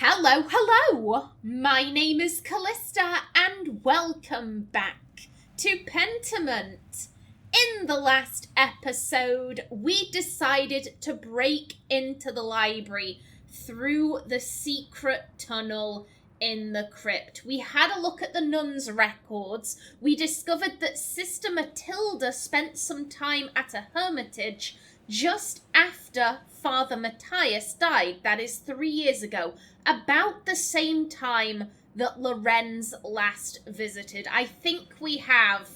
Hello, hello! My name is Callista and welcome back to Pentiment. In the last episode, we decided to break into the library through the secret tunnel in the crypt. We had a look at the nuns' records. We discovered that Sister Matilda spent some time at a hermitage just after Father Matthias died. That is 3 years ago, about the same time that Lorenz last visited. I think we have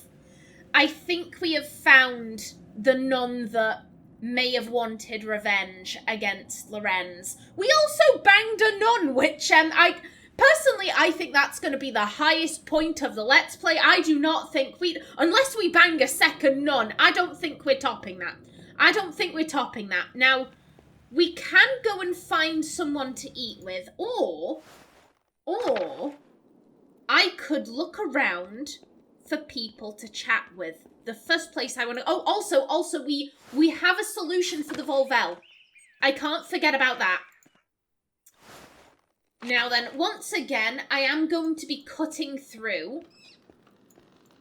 found the nun that may have wanted revenge against Lorenz. We also banged a nun, which I think that's going to be the highest point of the Let's Play. I do not think unless we bang a second nun, I don't think we're topping that. Now, we can go and find someone to eat with, or I could look around for people to chat with. The first place I want to... Oh, also, we have a solution for the Volvel. I can't forget about that. Now then, once again, I am going to be cutting through.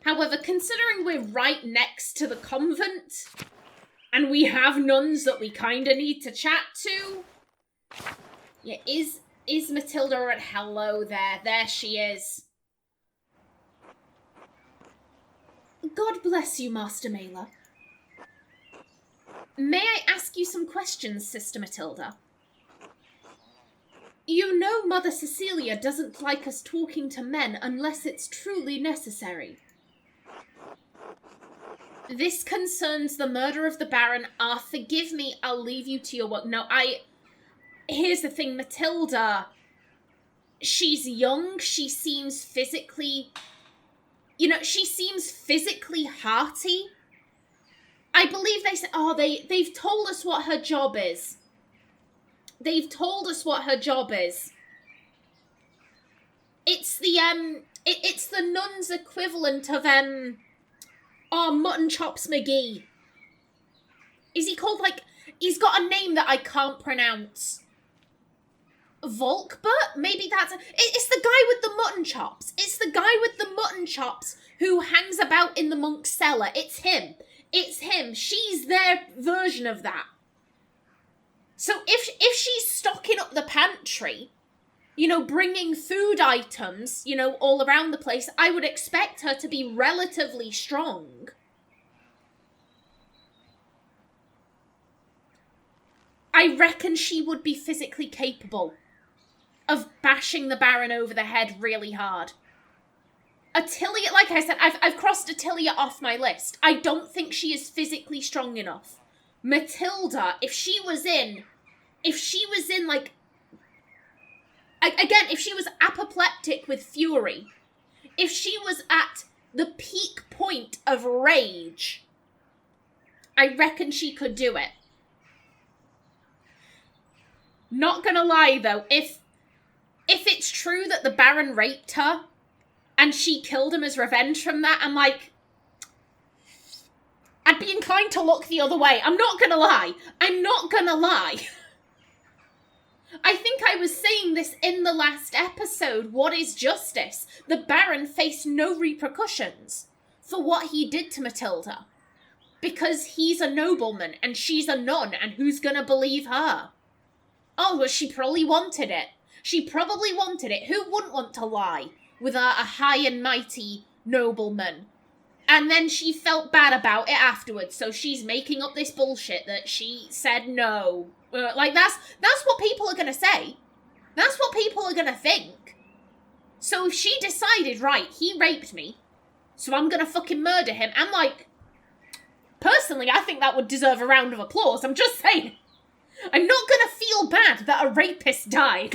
However, considering we're right next to the convent, and we have nuns that we kind of need to chat to. Yeah, is Matilda at hello there? There she is. God bless you, Master Mailer. May I ask you some questions, Sister Matilda? You know Mother Cecilia doesn't like us talking to men unless it's truly necessary. This concerns the murder of the Baron. Forgive me, I'll leave you to your work. No, here's the thing, Matilda. She's young, she seems physically... she seems physically hearty. I believe they said... they've told us what her job is. It's the, it's the nun's equivalent of, Mutton Chops McGee. Is he called, he's got a name that I can't pronounce. Volkbert? Maybe that's... It's the guy with the mutton chops. It's the guy with the mutton chops who hangs about in the monk's cellar. It's him. She's their version of that. So if she's stocking up the pantry, bringing food items, all around the place, I would expect her to be relatively strong. I reckon she would be physically capable of bashing the Baron over the head really hard. Attilia, like I said, I've crossed Attilia off my list. I don't think she is physically strong enough. Matilda, if she was in, if she was apoplectic with fury, if she was at the peak point of rage, I reckon she could do it. Not gonna lie, though, if it's true that the Baron raped her, and she killed him as revenge from that, I'd be inclined to look the other way. I'm not gonna lie. I think I was saying this in the last episode. What is justice? The Baron faced no repercussions for what he did to Matilda. Because he's a nobleman and she's a nun, and who's gonna believe her? Oh, well, she probably wanted it. Who wouldn't want to lie with a high and mighty nobleman? And then she felt bad about it afterwards, so she's making up this bullshit that she said no. That's what people are gonna say. That's what people are gonna think. So if she decided, right, he raped me, so I'm gonna fucking murder him, personally, I think that would deserve a round of applause. I'm just saying. I'm not gonna feel bad that a rapist died.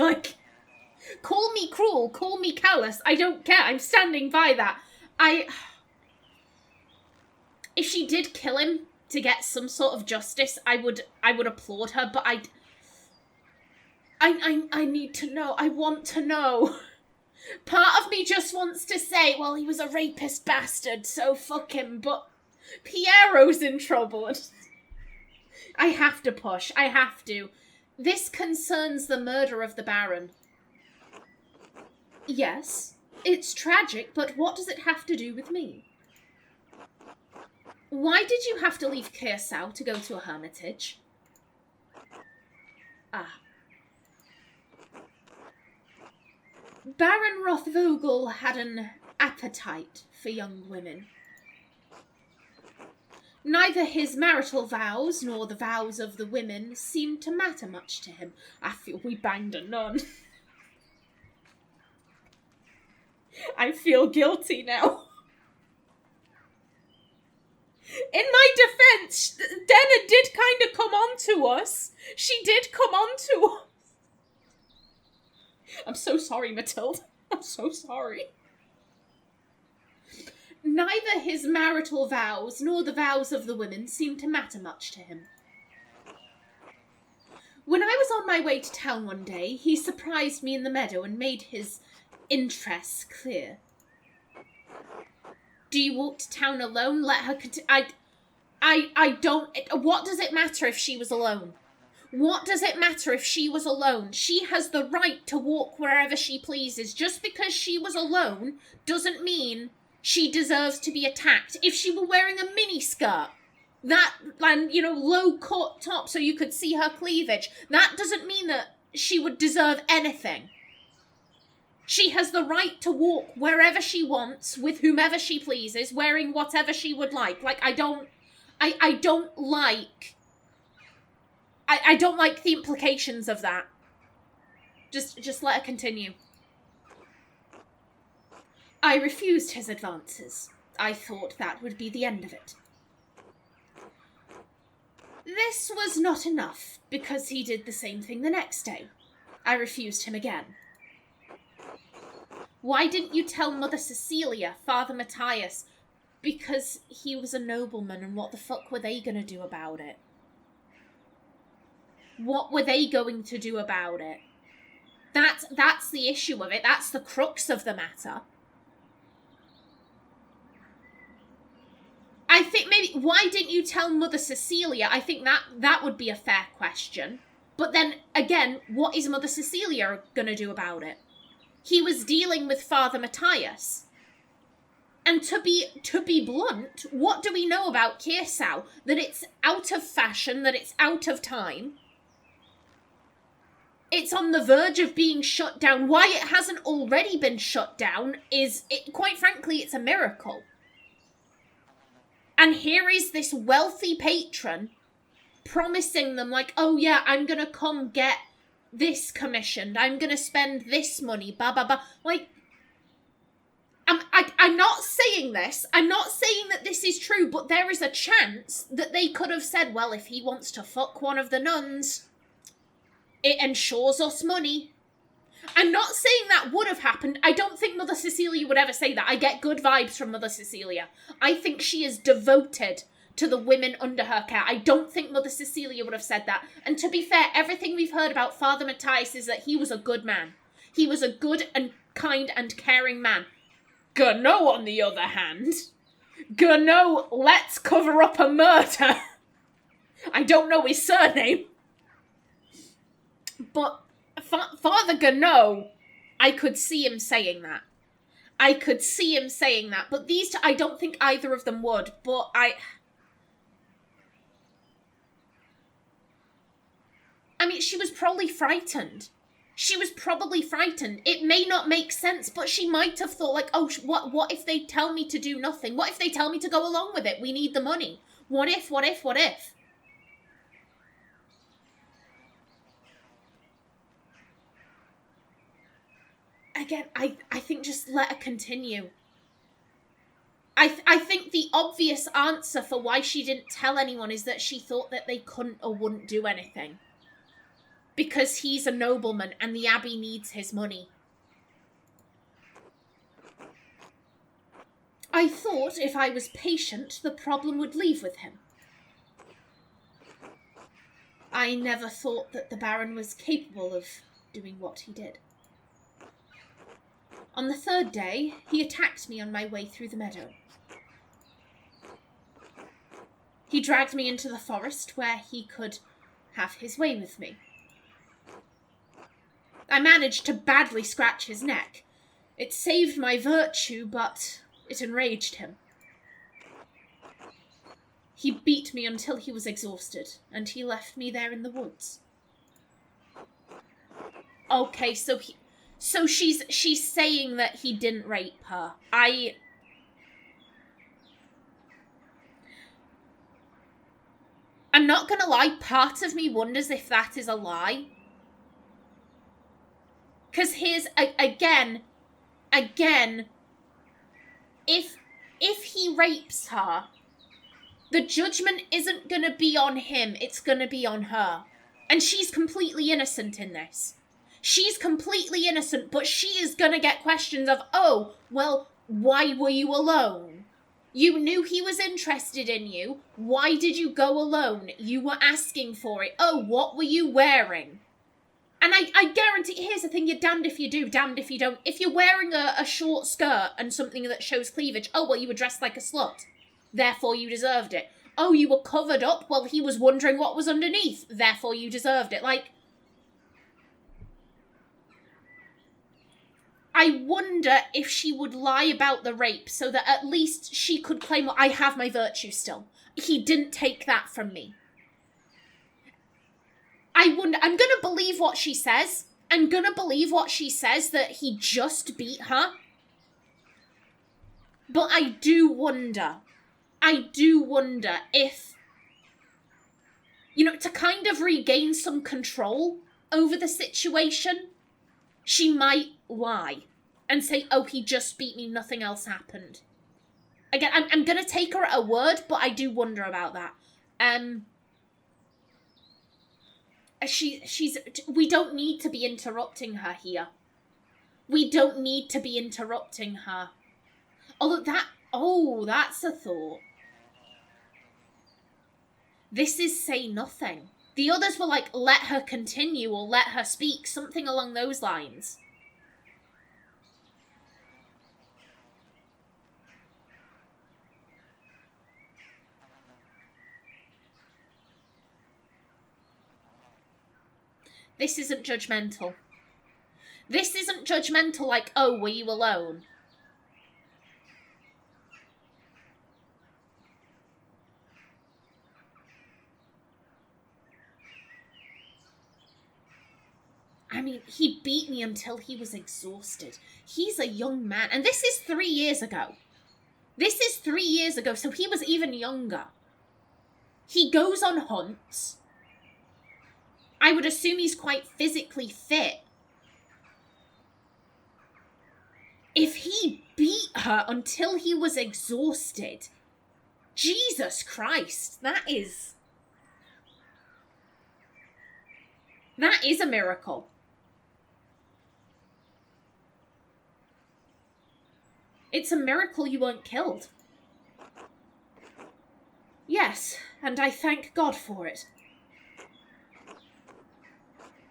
Call me cruel, call me callous, I don't care. I'm standing by that. If she did kill him to get some sort of justice, I would applaud her, but I need to know. I want to know. Part of me just wants to say, well, he was a rapist bastard, so fuck him, but Piero's in trouble. I have to push. I have to. This concerns the murder of the Baron. Yes, it's tragic, but what does it have to do with me? Why did you have to leave Kersau to go to a hermitage? Ah. Baron Rothvogel had an appetite for young women. Neither his marital vows nor the vows of the women seemed to matter much to him. I feel we banged a nun. I feel guilty now. In my defense, Denna did kind of come on to us. She did come on to us. I'm so sorry, Matilda. I'm so sorry. Neither his marital vows nor the vows of the women seemed to matter much to him. When I was on my way to town one day, he surprised me in the meadow and made his interests clear. Do you walk to town alone? Let her I don't... What does it matter if she was alone? What does it matter if she was alone? She has the right to walk wherever she pleases. Just because she was alone doesn't mean she deserves to be attacked. If she were wearing a miniskirt, that, and, low-cut top so you could see her cleavage, that doesn't mean that she would deserve anything. She has the right to walk wherever she wants, with whomever she pleases, wearing whatever she would like. Like, I don't like the implications of that. Just let her continue. I refused his advances. I thought that would be the end of it. This was not enough, because he did the same thing the next day. I refused him again. Why didn't you tell Mother Cecilia, Father Matthias? Because he was a nobleman, and what the fuck were they going to do about it? What were they going to do about it? That's the issue of it. That's the crux of the matter. I think maybe, why didn't you tell Mother Cecilia? I think that would be a fair question. But then, again, what is Mother Cecilia going to do about it? He was dealing with Father Matthias. And to be blunt, what do we know about Kersau? That it's out of fashion, that it's out of time. It's on the verge of being shut down. Why it hasn't already been shut down quite frankly, it's a miracle. And here is this wealthy patron promising them, like, oh yeah, I'm going to come get this commissioned. I'm going to spend this money, blah, blah, blah. Like, I'm not saying this. I'm not saying that this is true, but there is a chance that they could have said, well, if he wants to fuck one of the nuns, it ensures us money. I'm not saying that would have happened. I don't think Mother Cecilia would ever say that. I get good vibes from Mother Cecilia. I think she is devoted to the women under her care. I don't think Mother Cecilia would have said that. And to be fair, everything we've heard about Father Matthias is that he was a good man. He was a good and kind and caring man. Gano, on the other hand, Gano, let's cover up a murder. I don't know his surname. But Father Gano, I could see him saying that. But these two, I don't think either of them would. But I mean, she was probably frightened. It may not make sense, but she might have thought, like, oh, what if they tell me to do nothing? What if they tell me to go along with it? We need the money. What if? Again, I think just let her continue. I think the obvious answer for why she didn't tell anyone is that she thought that they couldn't or wouldn't do anything. Because he's a nobleman and the Abbey needs his money. I thought if I was patient, the problem would leave with him. I never thought that the Baron was capable of doing what he did. On the third day, he attacked me on my way through the meadow. He dragged me into the forest where he could have his way with me. I managed to badly scratch his neck. It saved my virtue, but it enraged him. He beat me until he was exhausted, and he left me there in the woods. Okay, so she's saying that he didn't rape her. I'm not gonna lie, part of me wonders if that is a lie. Because here's, again, if he rapes her, the judgment isn't gonna be on him, it's gonna be on her. And she's completely innocent in this. She's completely innocent, but she is gonna get questions of, oh, well, why were you alone? You knew he was interested in you. Why did you go alone? You were asking for it. Oh, what were you wearing? And I guarantee, here's the thing, you're damned if you do, damned if you don't. If you're wearing a short skirt and something that shows cleavage, oh, well, you were dressed like a slut. Therefore, you deserved it. Oh, you were covered up? Well, he was wondering what was underneath. Therefore, you deserved it. Like, I wonder if she would lie about the rape so that at least she could claim, well, I have my virtue still. He didn't take that from me. I'm gonna believe what she says. I'm gonna believe what she says, that he just beat her. But I do wonder if, to kind of regain some control over the situation, she might lie and say, oh, he just beat me, nothing else happened. Again, I'm going to take her at her word, but I do wonder about that. We don't need to be interrupting her here. We don't need to be interrupting her. Although that's a thought. This is say nothing. The others were like, let her continue or let her speak, something along those lines. This isn't judgmental. This isn't judgmental like, oh, were you alone? I mean, he beat me until he was exhausted. He's a young man. And this is 3 years ago. This is 3 years ago, so he was even younger. He goes on hunts. I would assume he's quite physically fit. If he beat her until he was exhausted, Jesus Christ, that is a miracle. It's a miracle you weren't killed. Yes, and I thank God for it.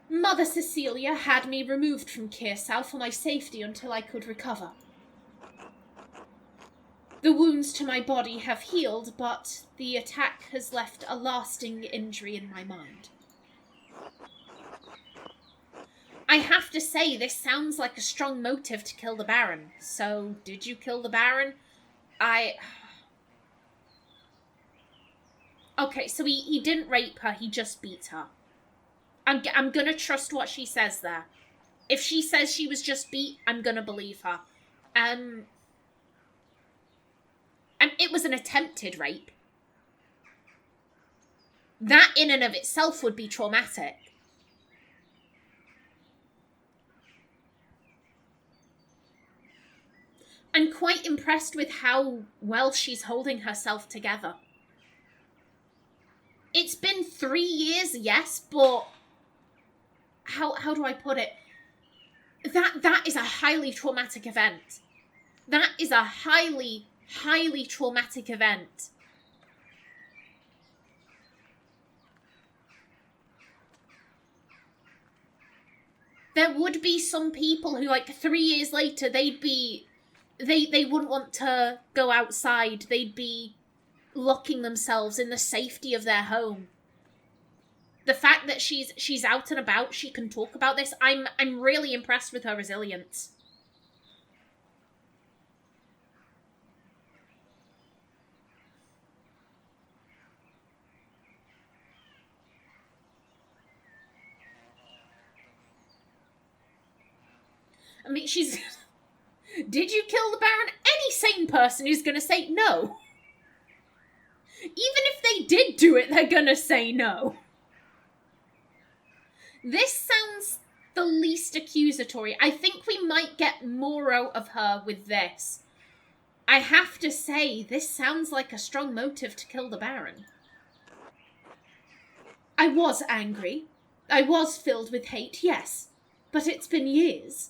Mother Cecilia had me removed from Kearsau for my safety until I could recover. The wounds to my body have healed, but the attack has left a lasting injury in my mind. I have to say, this sounds like a strong motive to kill the Baron. So, did you kill the Baron? Okay, so he didn't rape her, he just beat her. I'm gonna trust what she says there. If she says she was just beat, I'm gonna believe her. And it was an attempted rape. That in and of itself would be traumatic. I'm quite impressed with how well she's holding herself together. It's been 3 years, yes, but how do I put it? That is a highly traumatic event. That is a highly, highly traumatic event. There would be some people who, like, 3 years later, they wouldn't want to go outside. They'd be locking themselves in the safety of their home. The fact that she's out and about, she can talk about this, I'm really impressed with her resilience. I mean, she's... Did you kill the Baron? Any sane person is going to say no. Even if they did do it, they're going to say no. This sounds the least accusatory. I think we might get more out of her with this. I have to say, this sounds like a strong motive to kill the Baron. I was angry. I was filled with hate, yes. But it's been years.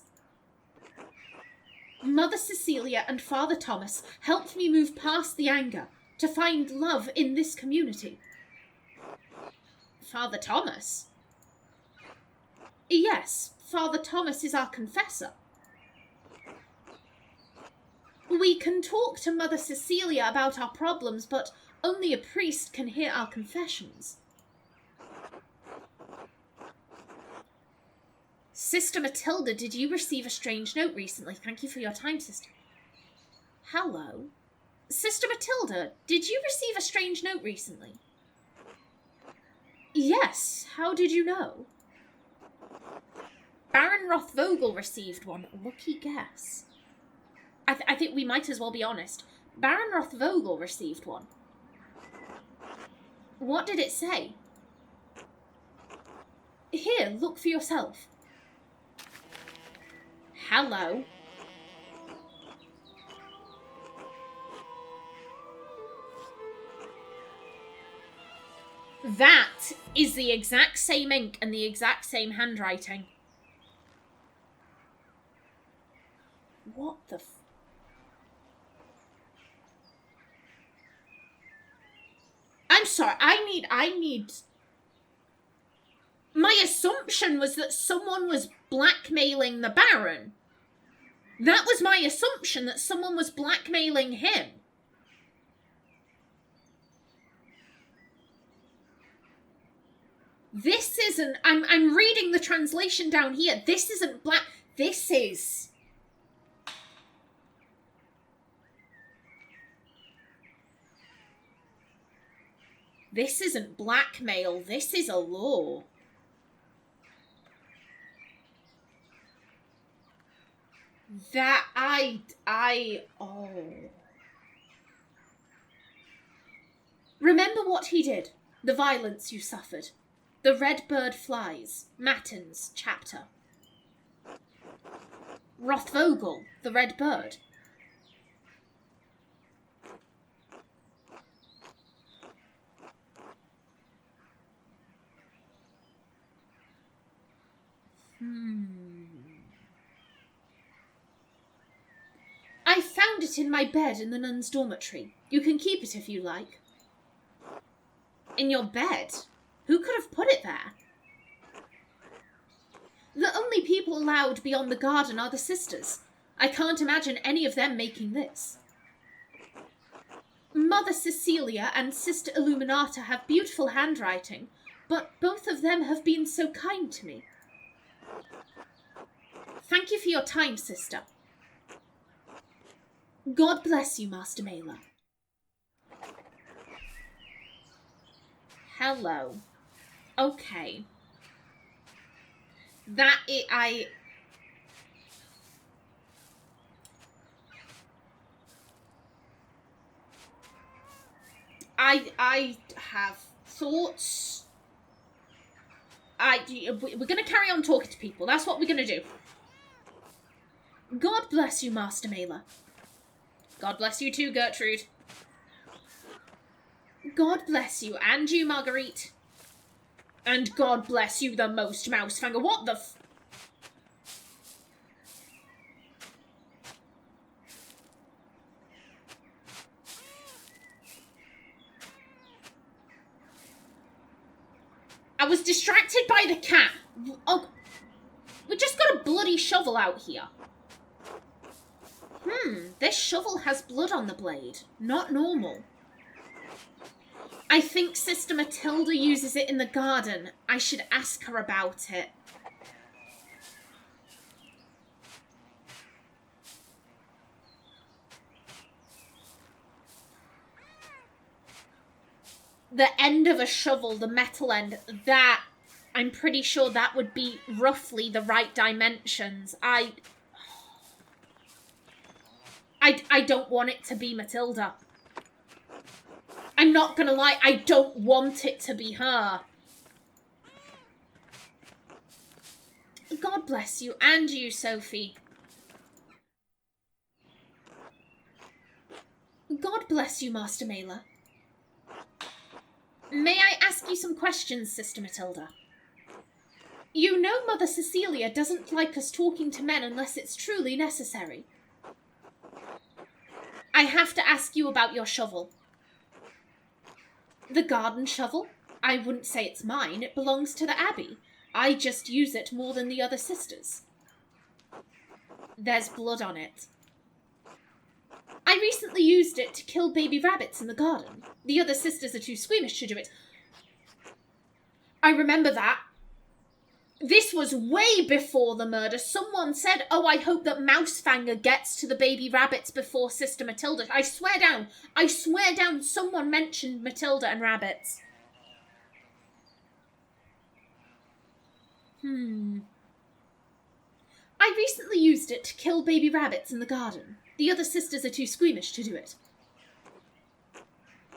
Mother Cecilia and Father Thomas helped me move past the anger to find love in this community. Father Thomas? Yes, Father Thomas is our confessor. We can talk to Mother Cecilia about our problems, but only a priest can hear our confessions. Sister Matilda, did you receive a strange note recently? Thank you for your time, sister. Hello? Sister Matilda, did you receive a strange note recently? Yes, how did you know? Baron Rothvogel received one. Lucky guess. I think we might as well be honest. Baron Rothvogel received one. What did it say? Here, look for yourself. Hello. That is the exact same ink and the exact same handwriting. What the I'm sorry, I need... My assumption was that someone was blackmailing the Baron. That was my assumption, that someone was blackmailing him. This isn't... I'm reading the translation down here. This isn't This is... This isn't blackmail. This is a law. That oh. Remember what he did. The violence you suffered. The red bird flies. Matins, chapter. Rothvogel, the red bird. I found it in my bed in the nuns' dormitory. You can keep it if you like. In your bed? Who could have put it there? The only people allowed beyond the garden are the sisters. I can't imagine any of them making this. Mother Cecilia and Sister Illuminata have beautiful handwriting, but both of them have been so kind to me. Thank you for your time, sister. God bless you, Master Mailer. Hello. Okay. That I have thoughts. We're going to carry on talking to people. That's what we're going to do. God bless you, Master Mailer. God bless you too, Gertrude. God bless you, and you, Marguerite. And God bless you the most, Mousefanger. What the I was distracted by the cat. Oh, we just got a bloody shovel out here. This shovel has blood on the blade. Not normal. I think Sister Matilda uses it in the garden. I should ask her about it. The end of a shovel, the metal end, I'm pretty sure that would be roughly the right dimensions. I don't want it to be Matilda. I'm not gonna lie, I don't want it to be her. God bless you, and you, Sophie. God bless you, Master Mailer. May I ask you some questions, Sister Matilda? You know Mother Cecilia doesn't like us talking to men unless it's truly necessary. I have to ask you about your shovel. The garden shovel? I wouldn't say it's mine. It belongs to the Abbey. I just use it more than the other sisters. There's blood on it. I recently used it to kill baby rabbits in the garden. The other sisters are too squeamish to do it. I remember that. This was way before the murder. Someone said, oh, I hope that Mousefanger gets to the baby rabbits before Sister Matilda. I swear down, someone mentioned Matilda and rabbits. I recently used it to kill baby rabbits in the garden. The other sisters are too squeamish to do it.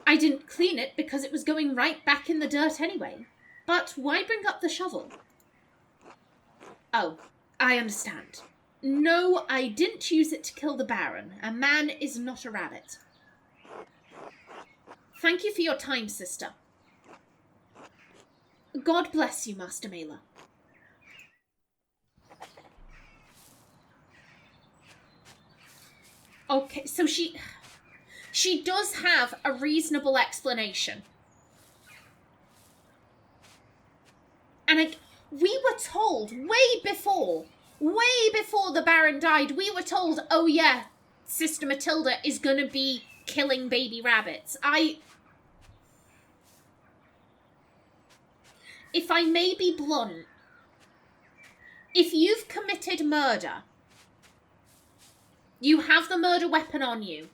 I didn't clean it because it was going right back in the dirt anyway. But why bring up the shovel? Oh, I understand. No, I didn't use it to kill the Baron. A man is not a rabbit. Thank you for your time, sister. God bless you, Master Mailer. Okay, so she does have a reasonable explanation. And we were told way before the Baron died, we were told, oh yeah, Sister Matilda is going to be killing baby rabbits. If I may be blunt, if you've committed murder, you have the murder weapon on you,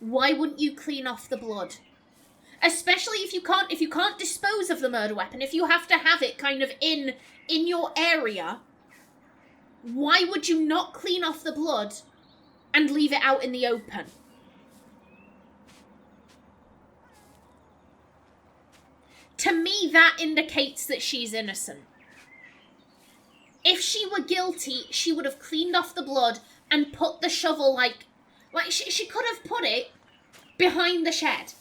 why wouldn't you clean off the blood? Especially if you can't dispose of the murder weapon, if you have to have it kind of in your area, why would you not clean off the blood and leave it out in the open? To me, that indicates that she's innocent. If she were guilty, she would have cleaned off the blood and put the shovel like she could have put it behind the shed.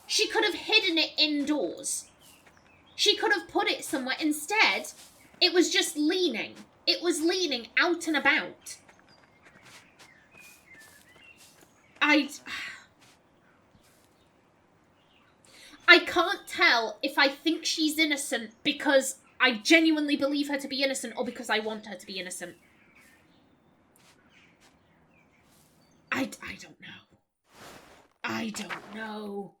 She could have hidden it indoors. She could have put it somewhere. Instead, it was just leaning. It was leaning out and about. I can't tell if I think she's innocent because I genuinely believe her to be innocent or because I want her to be innocent. I don't know. I don't know.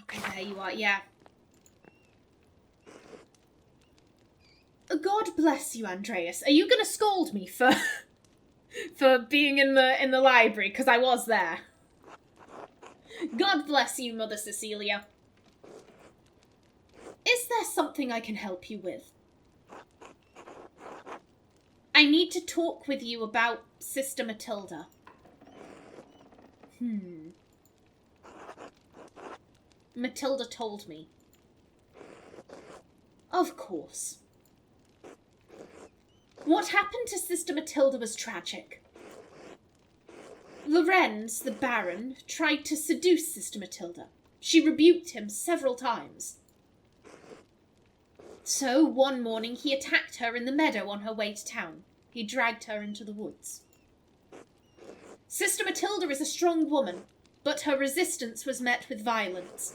Okay, there you are, yeah. God bless you, Andreas. Are you gonna scold me for being in the library? Because I was there. God bless you, Mother Cecilia. Is there something I can help you with? I need to talk with you about Sister Matilda. Matilda told me. Of course. What happened to Sister Matilda was tragic. Lorenz, the Baron, tried to seduce Sister Matilda. She rebuked him several times. So, one morning, he attacked her in the meadow on her way to town. He dragged her into the woods. Sister Matilda is a strong woman, but her resistance was met with violence.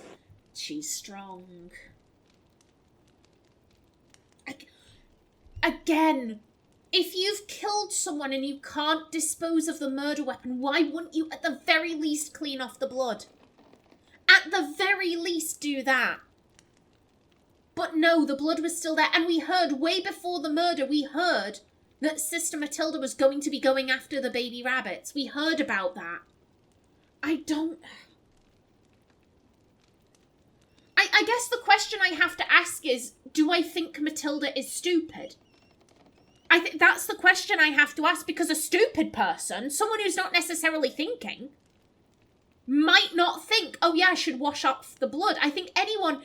She's strong. Again, if you've killed someone and you can't dispose of the murder weapon, why wouldn't you at the very least clean off the blood? At the very least do that. But no, the blood was still there, and we heard way before the murder, we heard that Sister Matilda was going to be going after the baby rabbits. We heard about that. I guess the question I have to ask is, do I think Matilda is stupid? I think that's the question I have to ask, because a stupid person, someone who's not necessarily thinking, might not think, oh yeah, I should wash off the blood. I think anyone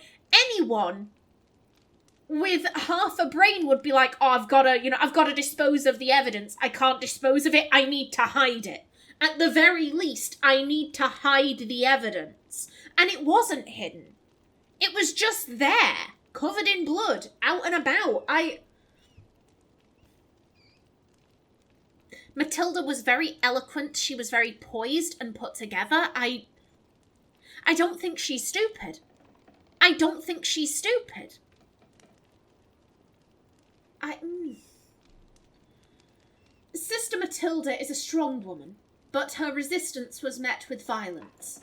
with half a brain would be like, oh, I've got to dispose of the evidence. I can't dispose of it. I need to hide it. At the very least, I need to hide the evidence. And it wasn't hidden. It was just there, covered in blood, out and about. Matilda was very eloquent. She was very poised and put together. I don't think she's stupid. I don't think she's stupid. Sister Matilda is a strong woman, but her resistance was met with violence.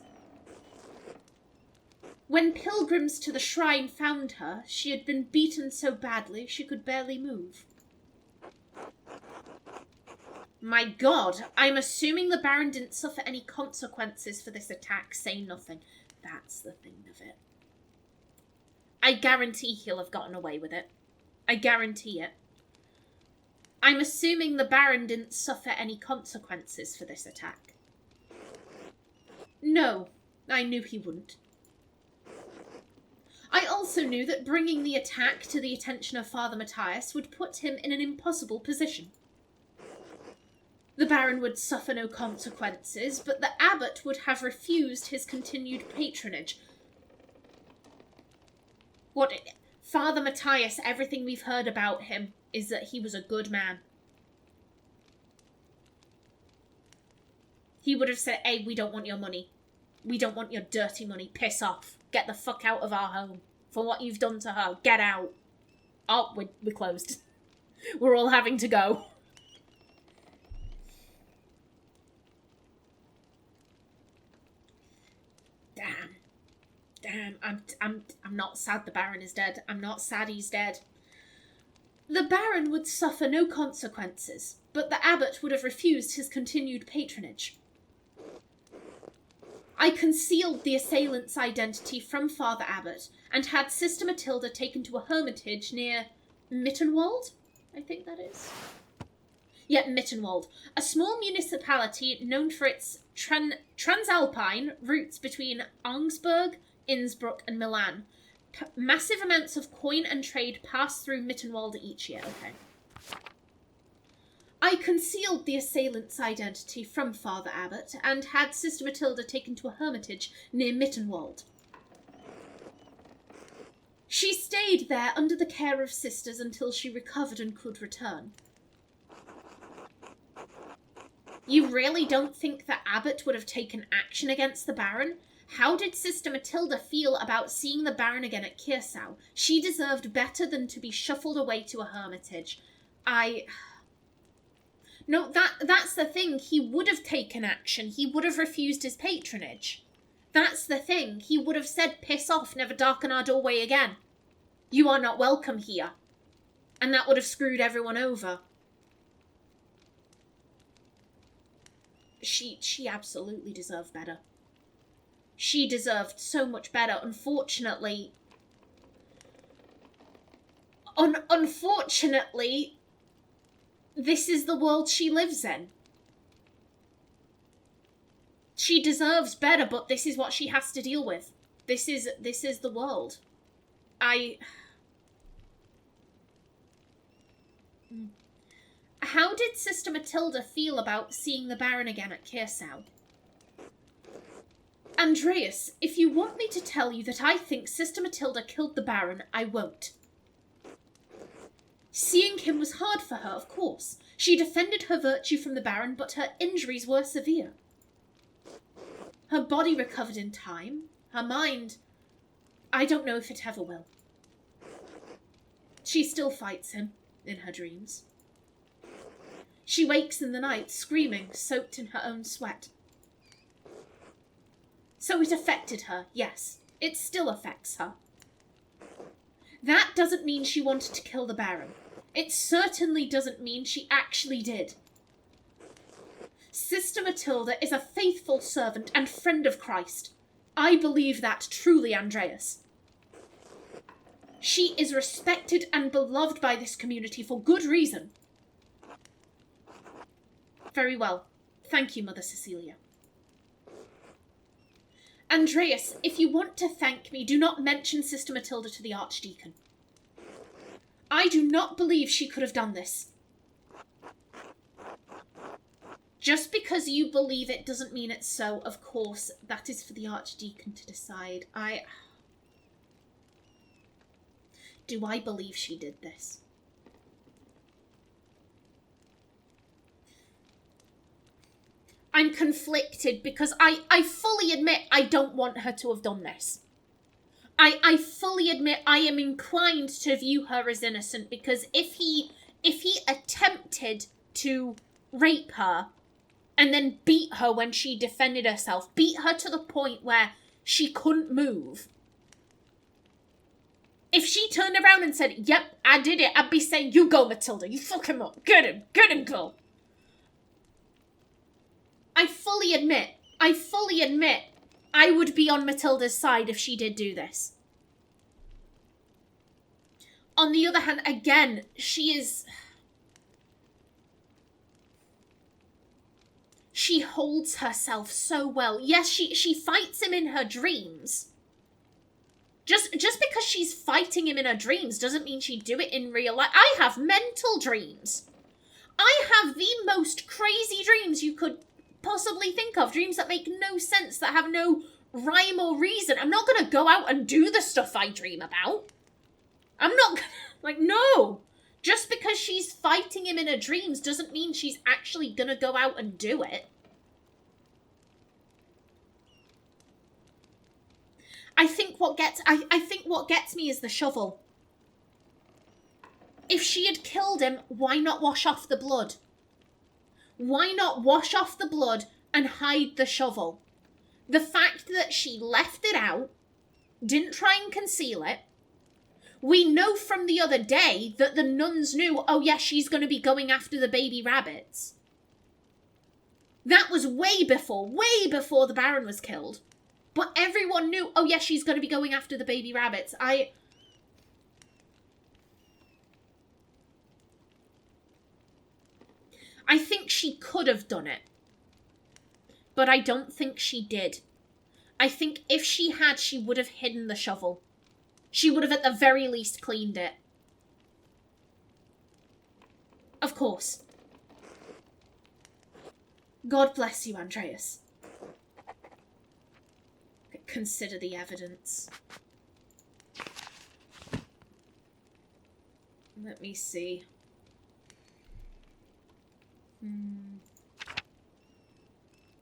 When pilgrims to the shrine found her, she had been beaten so badly she could barely move. My God, I'm assuming the Baron didn't suffer any consequences for this attack. Say nothing. That's the thing of it. I guarantee he'll have gotten away with it. I guarantee it. I'm assuming the Baron didn't suffer any consequences for this attack. No, I knew he wouldn't. I also knew that bringing the attack to the attention of Father Mathias would put him in an impossible position. The Baron would suffer no consequences, but the abbot would have refused his continued patronage. Father Mathias, everything we've heard about him is that he was a good man. He would have said, hey, we don't want your money. We don't want your dirty money. Piss off. Get the fuck out of our home. For what you've done to her. Get out. Oh, we're closed. We're all having to go. Damn, I'm not sad the Baron is dead. I'm not sad he's dead. The Baron would suffer no consequences, but the abbot would have refused his continued patronage. I concealed the assailant's identity from Father Abbot and had Sister Matilda taken to a hermitage near Mittenwald, I think that is. Yeah, Mittenwald, a small municipality known for its transalpine routes between Augsburg, Innsbruck and Milan. Massive amounts of coin and trade pass through Mittenwald each year. Okay. I concealed the assailant's identity from Father Abbot and had Sister Matilda taken to a hermitage near Mittenwald. She stayed there under the care of sisters until she recovered and could return. You really don't think that Abbot would have taken action against the Baron? How did Sister Matilda feel about seeing the Baron again at Kirsau? She deserved better than to be shuffled away to a hermitage. No, that's the thing. He would have taken action. He would have refused his patronage. That's the thing. He would have said, piss off, never darken our doorway again. You are not welcome here. And that would have screwed everyone over. She absolutely deserved better. She deserved so much better. Unfortunately, this is the world she lives in. She deserves better, but this is what she has to deal with. This is the world. How did Sister Matilda feel about seeing the Baron again at Kirsau? Andreas, if you want me to tell you that I think Sister Matilda killed the Baron, I won't. Seeing him was hard for her, of course. She defended her virtue from the Baron, but her injuries were severe. Her body recovered in time. Her mind, I don't know if it ever will. She still fights him in her dreams. She wakes in the night, screaming, soaked in her own sweat. So it affected her, yes. It still affects her. That doesn't mean she wanted to kill the Baron. It certainly doesn't mean she actually did. Sister Matilda is a faithful servant and friend of Christ. I believe that truly, Andreas. She is respected and beloved by this community for good reason. Very well. Thank you, Mother Cecilia. Andreas, if you want to thank me, do not mention Sister Matilda to the Archdeacon. I do not believe she could have done this. Just because you believe it doesn't mean it's so. Of course, that is for the Archdeacon to decide. Do I believe she did this? I'm conflicted because I fully admit I don't want her to have done this. I fully admit I am inclined to view her as innocent, because if he attempted to rape her and then beat her when she defended herself, beat her to the point where she couldn't move, if she turned around and said, yep, I did it, I'd be saying, you go, Matilda, you fuck him up, get him, girl. I fully admit I would be on Matilda's side if she did do this. On the other hand, again, she holds herself so well. Yes, she fights him in her dreams. Just because she's fighting him in her dreams doesn't mean she'd do it in real life. I have mental dreams. I have the most crazy dreams you could possibly think of. Dreams that make no sense, that have no rhyme or reason. I'm not going to go out and do the stuff I dream about. I'm not gonna, no. Just because she's fighting him in her dreams doesn't mean she's actually going to go out and do it. I think what gets me is the shovel. If she had killed him, why not wash off the blood? Why not wash off the blood and hide the shovel? The fact that she left it out, didn't try and conceal it. We know from the other day that the nuns knew, oh yes, she's going to be going after the baby rabbits. That was way before the Baron was killed. But everyone knew, oh yes, she's going to be going after the baby rabbits. I think she could have done it. But I don't think she did. I think if she had, she would have hidden the shovel. She would have at the very least cleaned it. Of course. God bless you, Andreas. Consider the evidence. Let me see.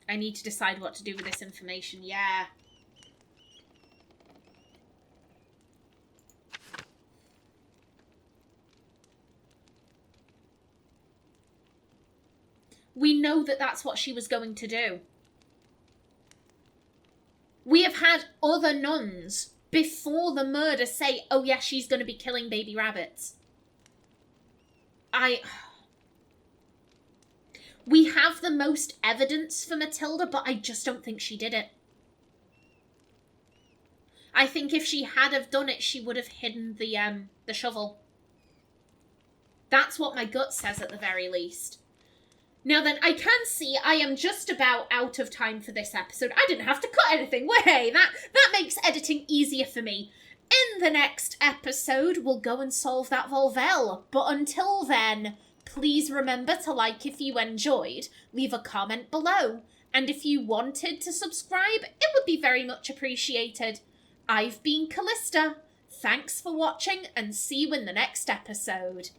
I need to decide what to do with this information. Yeah. We know that that's what she was going to do. We have had other nuns before the murder say, oh yeah, she's going to be killing baby rabbits. We have the most evidence for Matilda, but I just don't think she did it. I think if she had have done it, she would have hidden the shovel. That's what my gut says at the very least. Now then, I can see I am just about out of time for this episode. I didn't have to cut anything. Way, that makes editing easier for me. In the next episode, we'll go and solve that Volvel. But until then, please remember to like if you enjoyed, leave a comment below. And if you wanted to subscribe, it would be very much appreciated. I've been Kallista. Thanks for watching and see you in the next episode.